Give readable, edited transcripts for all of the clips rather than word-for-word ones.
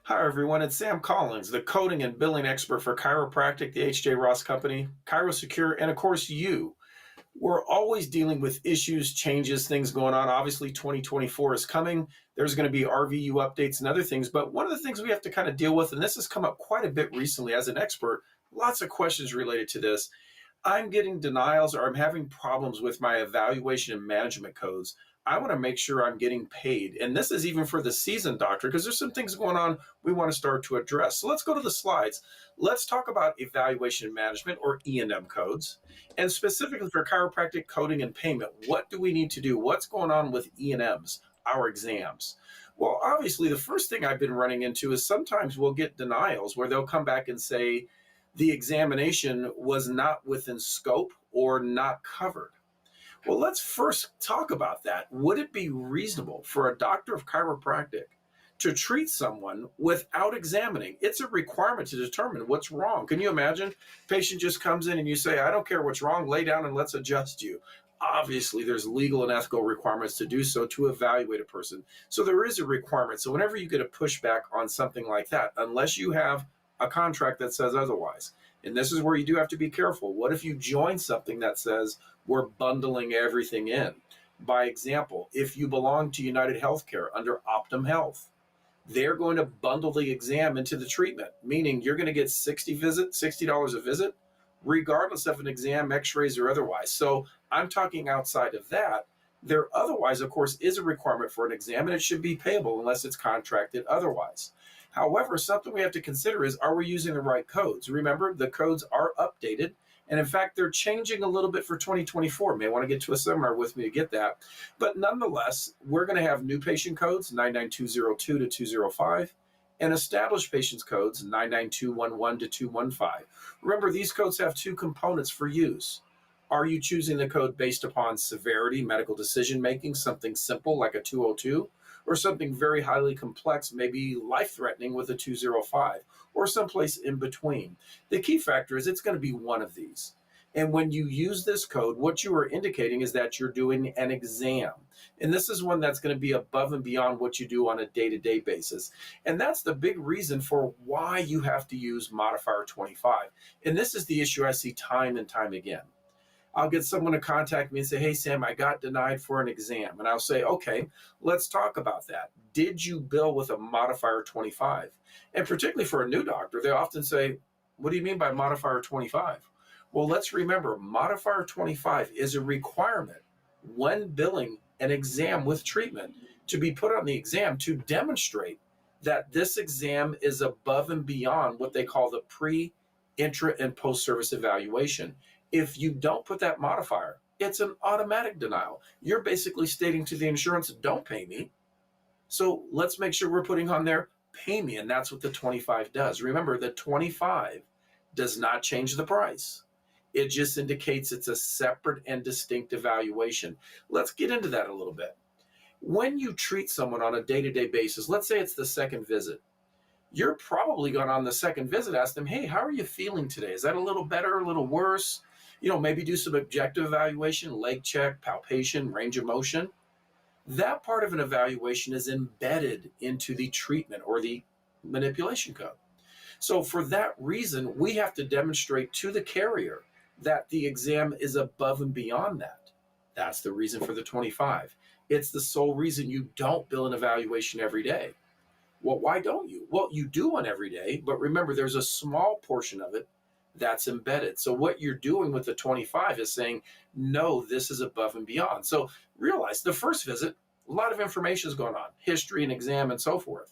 Hi, everyone. It's Sam Collins, the coding and billing expert for Chiropractic, the H.J. Ross Company, ChiroSecure, and of course, you. We're always dealing with issues, changes, things going on. Obviously, 2024 is coming. There's going to be RVU updates and other things. But one of the things we have to kind of deal with, and this has come up quite a bit recently as an expert, lots of questions related to this. I'm getting denials or I'm having problems with my evaluation and management codes. I want to make sure I'm getting paid. And this is even for the seasoned doctor because there's some things going on we want to start to address. So let's go to the slides. Let's talk about evaluation and management or E&M codes. And specifically for chiropractic coding and payment, what do we need to do? What's going on with E&Ms, our exams? Well, obviously, the first thing I've been running into is sometimes we'll get denials where they'll come back and say, the examination was not within scope or not covered. Well, let's first talk about that. Would it be reasonable for a doctor of chiropractic to treat someone without examining? It's a requirement to determine what's wrong. Can you imagine? Patient just comes in and you say, I don't care what's wrong, lay down and let's adjust you. Obviously, there's legal and ethical requirements to do so to evaluate a person. So there is a requirement. So whenever you get a pushback on something like that, unless you have a contract that says otherwise, and this is where you do have to be careful. What if you join something that says we're bundling everything in? By example, if you belong to United Healthcare under Optum Health, they're going to bundle the exam into the treatment, meaning you're going to get $60 a visit, regardless of an exam, x-rays, or otherwise. So I'm talking outside of that. There otherwise, of course, is a requirement for an exam, and it should be payable unless it's contracted otherwise. However, something we have to consider is, are we using the right codes? Remember, the codes are updated. And in fact, they're changing a little bit for 2024. May want to get to a seminar with me to get that. But nonetheless, we're going to have new patient codes 99202 to 205 and established patients codes 99211 to 215. Remember, these codes have two components for use. Are you choosing the code based upon severity, medical decision making, something simple like a 202? Or something very highly complex, maybe life-threatening with a 205, or someplace in between. The key factor is it's going to be one of these. And when you use this code, what you are indicating is that you're doing an exam. And this is one that's going to be above and beyond what you do on a day-to-day basis. And that's the big reason for why you have to use modifier 25. And this is the issue I see time and time again. I'll get someone to contact me and say, hey, Sam, I got denied for an exam. And I'll say, okay, let's talk about that. Did you bill with a modifier 25? And particularly for a new doctor, they often say, what do you mean by modifier 25? Well, let's remember, modifier 25 is a requirement when billing an exam with treatment to be put on the exam to demonstrate that this exam is above and beyond what they call the pre, intra, and post-service evaluation. If you don't put that modifier, it's an automatic denial. You're basically stating to the insurance, don't pay me. So let's make sure we're putting on there, pay me. And that's what the 25 does. Remember, the 25 does not change the price. It just indicates it's a separate and distinct evaluation. Let's get into that a little bit. When you treat someone on a day-to-day basis, let's say it's the second visit, you're probably going to, on the second visit, ask them, hey, how are you feeling today? Is that a little better, a little worse? Maybe do some objective evaluation, leg check, palpation, range of motion. That part of an evaluation is embedded into the treatment or the manipulation code. So for that reason, we have to demonstrate to the carrier that the exam is above and beyond that. That's the reason for the 25. It's the sole reason you don't bill an evaluation every day. Well, why don't you? Well, you do one every day, but remember, there's a small portion of it that's embedded. So what you're doing with the 25 is saying, no, this is above and beyond. So realize the first visit, a lot of information is going on, history and exam and so forth.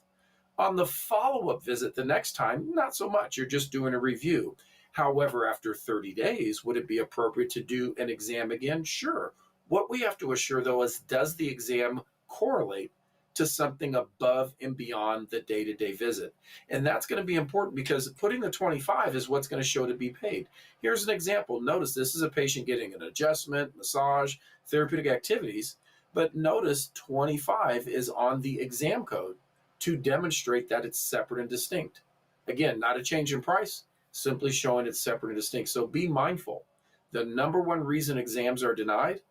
On the follow-up visit the next time, not so much. You're just doing a review. However, after 30 days, would it be appropriate to do an exam again? Sure. What we have to assure, though, is does the exam correlate to something above and beyond the day-to-day visit? And that's going to be important because putting the 25 is what's going to show to be paid. Here's an example. Notice this is a patient getting an adjustment, massage, therapeutic activities, but notice 25 is on the exam code to demonstrate that it's separate and distinct. Again, not a change in price, simply showing it's separate and distinct. So be mindful. The number one reason exams are denied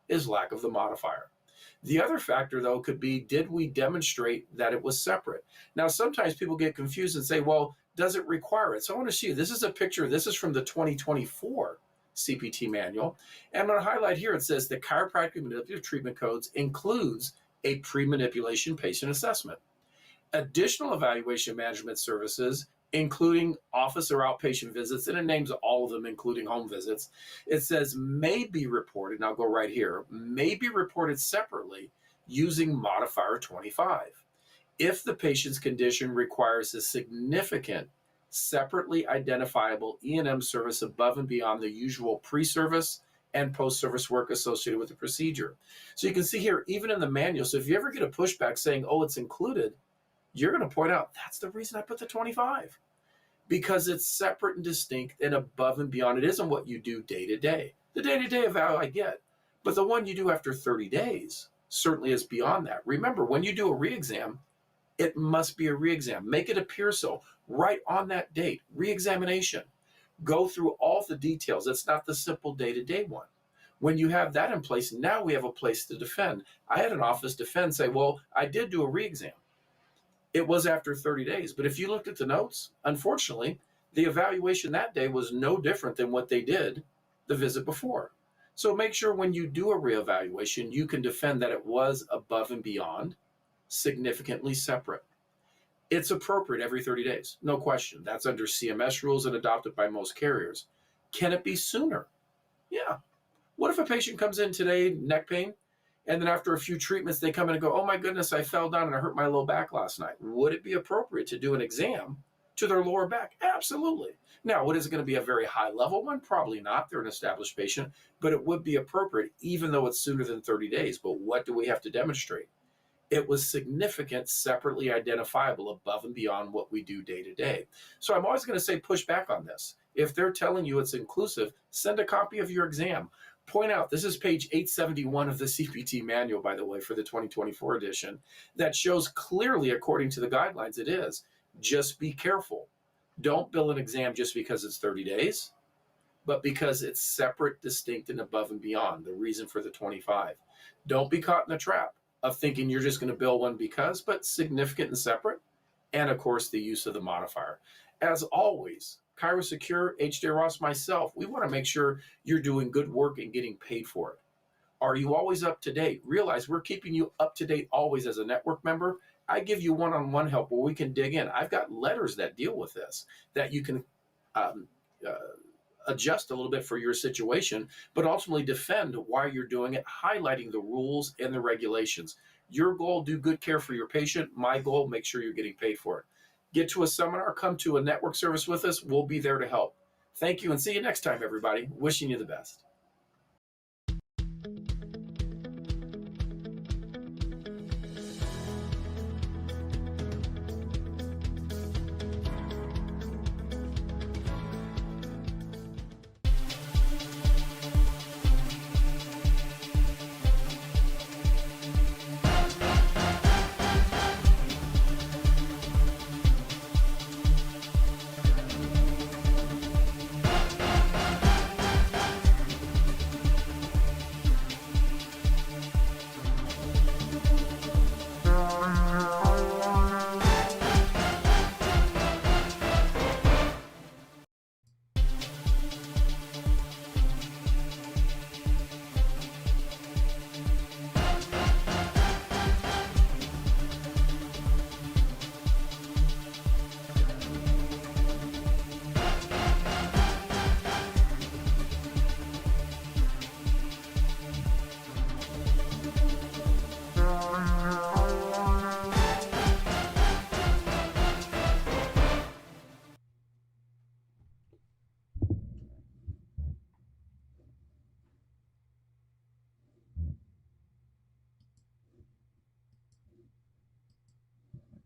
is lack of the modifier. The other factor, though, could be, did we demonstrate that it was separate? Now, sometimes people get confused and say, well, does it require it? So I want to show you, this is a picture. This is from the 2024 CPT manual. And I'm going to highlight here, it says the chiropractic manipulative treatment codes includes a pre-manipulation patient assessment. Additional evaluation management services, including office or outpatient visits, and it names all of them, including home visits. It says may be reported, and I'll go right here, may be reported separately using modifier 25. If the patient's condition requires a significant, separately identifiable E&M service above and beyond the usual pre-service and post-service work associated with the procedure. So you can see here, even in the manual, so if you ever get a pushback saying, oh, it's included, you're going to point out, that's the reason I put the 25, because it's separate and distinct and above and beyond. It isn't what you do day to day. The day-to-day eval I get, but the one you do after 30 days certainly is beyond that. Remember, when you do a re-exam, it must be a re-exam. Make it appear so. Right on that date, re-examination. Go through all the details. It's not the simple day-to-day one. When you have that in place, now we have a place to defend. I had an office defend, say, well, I did do a re-exam. It was after 30 days. But if you looked at the notes, unfortunately, the evaluation that day was no different than what they did the visit before. So make sure when you do a reevaluation, you can defend that it was above and beyond, significantly separate. It's appropriate every 30 days, no question. That's under CMS rules and adopted by most carriers. Can it be sooner? Yeah. What if a patient comes in today, neck pain, and then after a few treatments, they come in and go, oh my goodness, I fell down and I hurt my low back last night. Would it be appropriate to do an exam to their lower back? Absolutely. Now, what is it going to be, a very high level one? Probably not. They're an established patient, but it would be appropriate, even though it's sooner than 30 days. But what do we have to demonstrate? It was significant, separately identifiable above and beyond what we do day to day. So I'm always going to say push back on this. If they're telling you it's inclusive, send a copy of your exam. Point out, this is page 871 of the CPT manual, by the way, for the 2024 edition, that shows clearly, according to the guidelines, it is. Just be careful. Don't bill an exam just because it's 30 days, but because it's separate, distinct, and above and beyond, the reason for the 25. Don't be caught in the trap of thinking you're just going to bill one because, but significant and separate, and of course, the use of the modifier. As always, ChiroSecure, H.J. Ross, myself, we want to make sure you're doing good work and getting paid for it. Are you always up to date? Realize we're keeping you up to date always as a network member. I give you one-on-one help where we can dig in. I've got letters that deal with this that you can adjust a little bit for your situation, but ultimately defend why you're doing it, highlighting the rules and the regulations. Your goal, do good care for your patient. My goal, make sure you're getting paid for it. Get to a seminar, come to a network service with us. We'll be there to help. Thank you and see you next time, everybody. Wishing you the best.